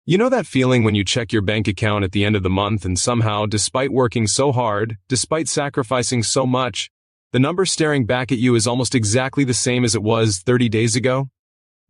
You know that feeling when you check your bank account at the end of the month and somehow, despite working so hard, despite sacrificing so much, the number staring back at you is almost exactly the same as it was 30 days ago?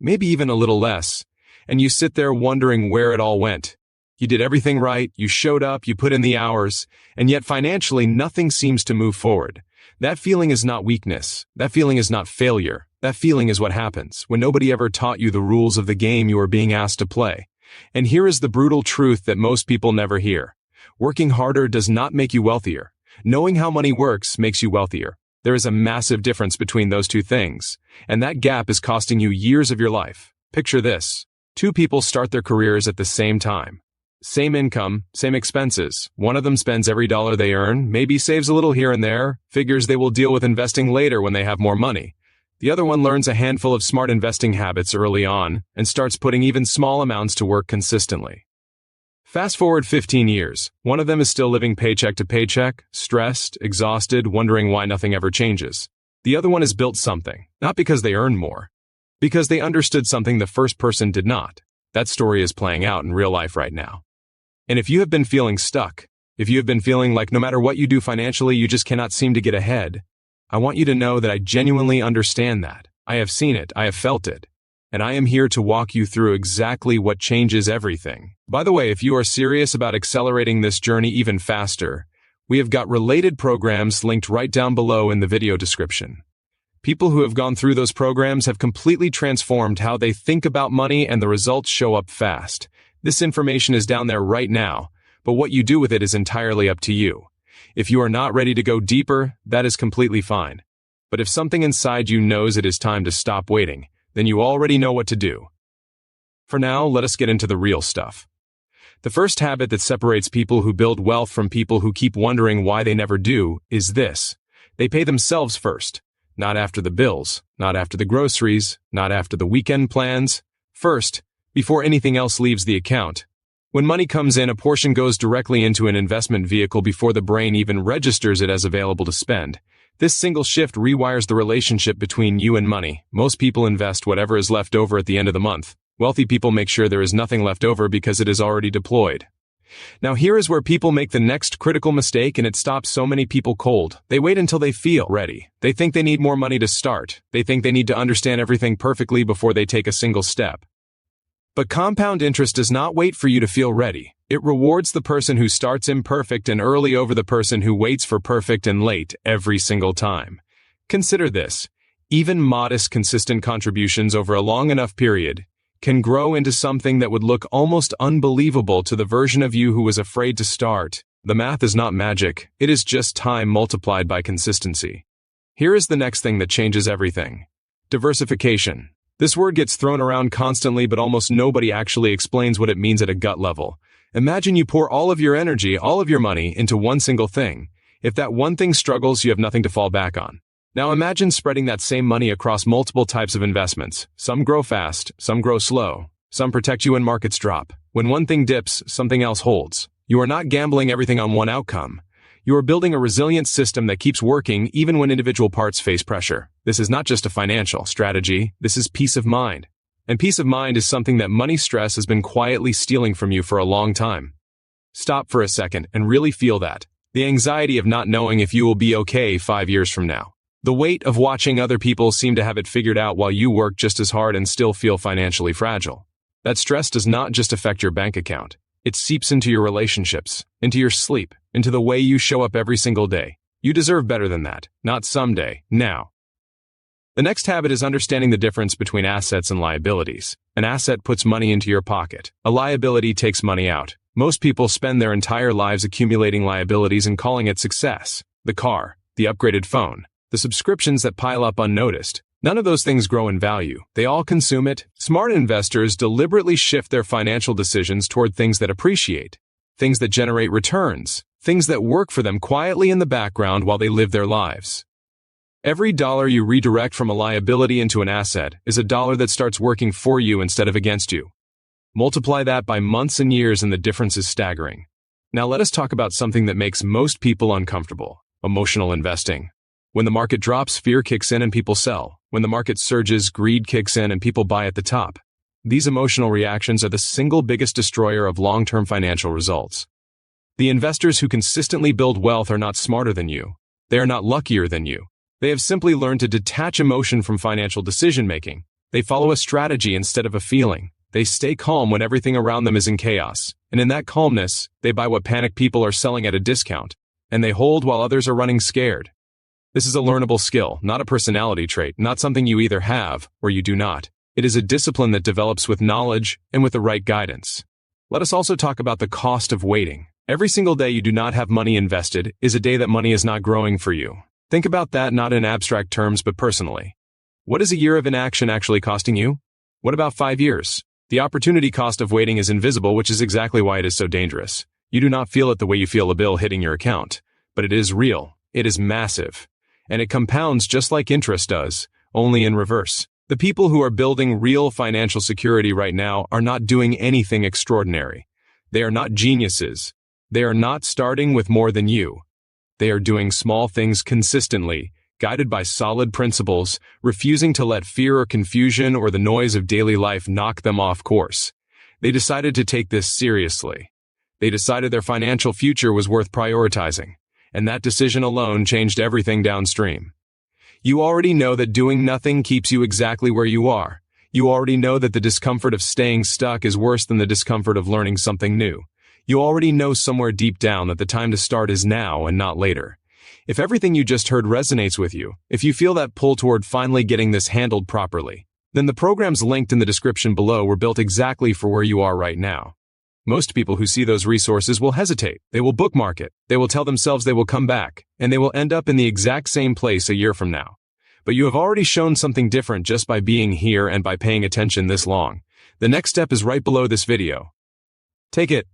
Maybe even a little less, and you sit there wondering where it all went. You did everything right, you showed up, you put in the hours, and yet financially nothing seems to move forward. That feeling is not weakness. That feeling is not failure. That feeling is what happens when nobody ever taught you the rules of the game you are being asked to play. And here is the brutal truth that most people never hear. Working harder does not make you wealthier. Knowing how money works makes you wealthier. There is a massive difference between those two things, and that gap is costing you years of your life. Picture this. Two people start their careers at the same time. Same income, same expenses. One of them spends every dollar they earn, maybe saves a little here and there, figures they will deal with investing later when they have more money. The other one learns a handful of smart investing habits early on and starts putting even small amounts to work consistently. Fast forward 15 years, one of them is still living paycheck to paycheck, stressed, exhausted, wondering why nothing ever changes. The other one has built something, not because they earned more, because they understood something the first person did not. That story is playing out in real life right now. And if you have been feeling stuck, if you have been feeling like no matter what you do financially, you just cannot seem to get ahead, I want you to know that I genuinely understand that. I have seen it, I have felt it, and I am here to walk you through exactly what changes everything. By the way, if you are serious about accelerating this journey even faster, we have got related programs linked right down below in the video description. People who have gone through those programs have completely transformed how they think about money, and the results show up fast. This information is down there right now, but what you do with it is entirely up to you. If you are not ready to go deeper, that is completely fine. But if something inside you knows it is time to stop waiting, then you already know what to do. For now, let us get into the real stuff. The first habit that separates people who build wealth from people who keep wondering why they never do is this. They pay themselves first. Not after the bills, not after the groceries, not after the weekend plans. First, before anything else leaves the account. When money comes in, a portion goes directly into an investment vehicle before the brain even registers it as available to spend. This single shift rewires the relationship between you and money. Most people invest whatever is left over at the end of the month. Wealthy people make sure there is nothing left over because it is already deployed. Now here is where people make the next critical mistake, and it stops so many people cold. They wait until they feel ready. They think they need more money to start. They think they need to understand everything perfectly before they take a single step. But compound interest does not wait for you to feel ready. It rewards the person who starts imperfect and early over the person who waits for perfect and late every single time. Consider this. Even modest, consistent contributions over a long enough period can grow into something that would look almost unbelievable to the version of you who was afraid to start. The math is not magic. It is just time multiplied by consistency. Here is the next thing that changes everything. Diversification. This word gets thrown around constantly, but almost nobody actually explains what it means at a gut level. Imagine you pour all of your energy, all of your money, into one single thing. If that one thing struggles, you have nothing to fall back on. Now imagine spreading that same money across multiple types of investments. Some grow fast, some grow slow. Some protect you when markets drop. When one thing dips, something else holds. You are not gambling everything on one outcome. You are building a resilient system that keeps working even when individual parts face pressure. This is not just a financial strategy, this is peace of mind. And peace of mind is something that money stress has been quietly stealing from you for a long time. Stop for a second and really feel that. The anxiety of not knowing if you will be okay 5 years from now. The weight of watching other people seem to have it figured out while you work just as hard and still feel financially fragile. That stress does not just affect your bank account. It seeps into your relationships, into your sleep, into the way you show up every single day. You deserve better than that, not someday, now. The next habit is understanding the difference between assets and liabilities. An asset puts money into your pocket. A liability takes money out. Most people spend their entire lives accumulating liabilities and calling it success. The car, the upgraded phone, the subscriptions that pile up unnoticed. None of those things grow in value. They all consume it. Smart investors deliberately shift their financial decisions toward things that appreciate, things that generate returns, things that work for them quietly in the background while they live their lives. Every dollar you redirect from a liability into an asset is a dollar that starts working for you instead of against you. Multiply that by months and years and the difference is staggering. Now let us talk about something that makes most people uncomfortable: emotional investing. When the market drops, fear kicks in and people sell. When the market surges, greed kicks in and people buy at the top. these emotional reactions are the single biggest destroyer of long-term financial results. The investors who consistently build wealth are not smarter than you. They are not luckier than you. They have simply learned to detach emotion from financial decision-making. They follow a strategy instead of a feeling. They stay calm when everything around them is in chaos. And in that calmness, they buy what panicked people are selling at a discount. And they hold while others are running scared. This is a learnable skill, not a personality trait, not something you either have or you do not. It is a discipline that develops with knowledge and with the right guidance. Let us also talk about the cost of waiting. Every single day you do not have money invested is a day that money is not growing for you. Think about that not in abstract terms but personally. What is a year of inaction actually costing you? What about 5 years? The opportunity cost of waiting is invisible, which is exactly why it is so dangerous. You do not feel it the way you feel a bill hitting your account. But it is real. It is massive. And it compounds just like interest does, only in reverse. The people who are building real financial security right now are not doing anything extraordinary. They are not geniuses. They are not starting with more than you. They are doing small things consistently, guided by solid principles, refusing to let fear or confusion or the noise of daily life knock them off course. They decided to take this seriously. They decided their financial future was worth prioritizing, and that decision alone changed everything downstream. You already know that doing nothing keeps you exactly where you are. You already know that the discomfort of staying stuck is worse than the discomfort of learning something new. You already know somewhere deep down that the time to start is now and not later. If everything you just heard resonates with you, if you feel that pull toward finally getting this handled properly, then the programs linked in the description below were built exactly for where you are right now. Most people who see those resources will hesitate. They will bookmark it. They will tell themselves they will come back, and they will end up in the exact same place a year from now. But you have already shown something different just by being here and by paying attention this long. The next step is right below this video. Take it.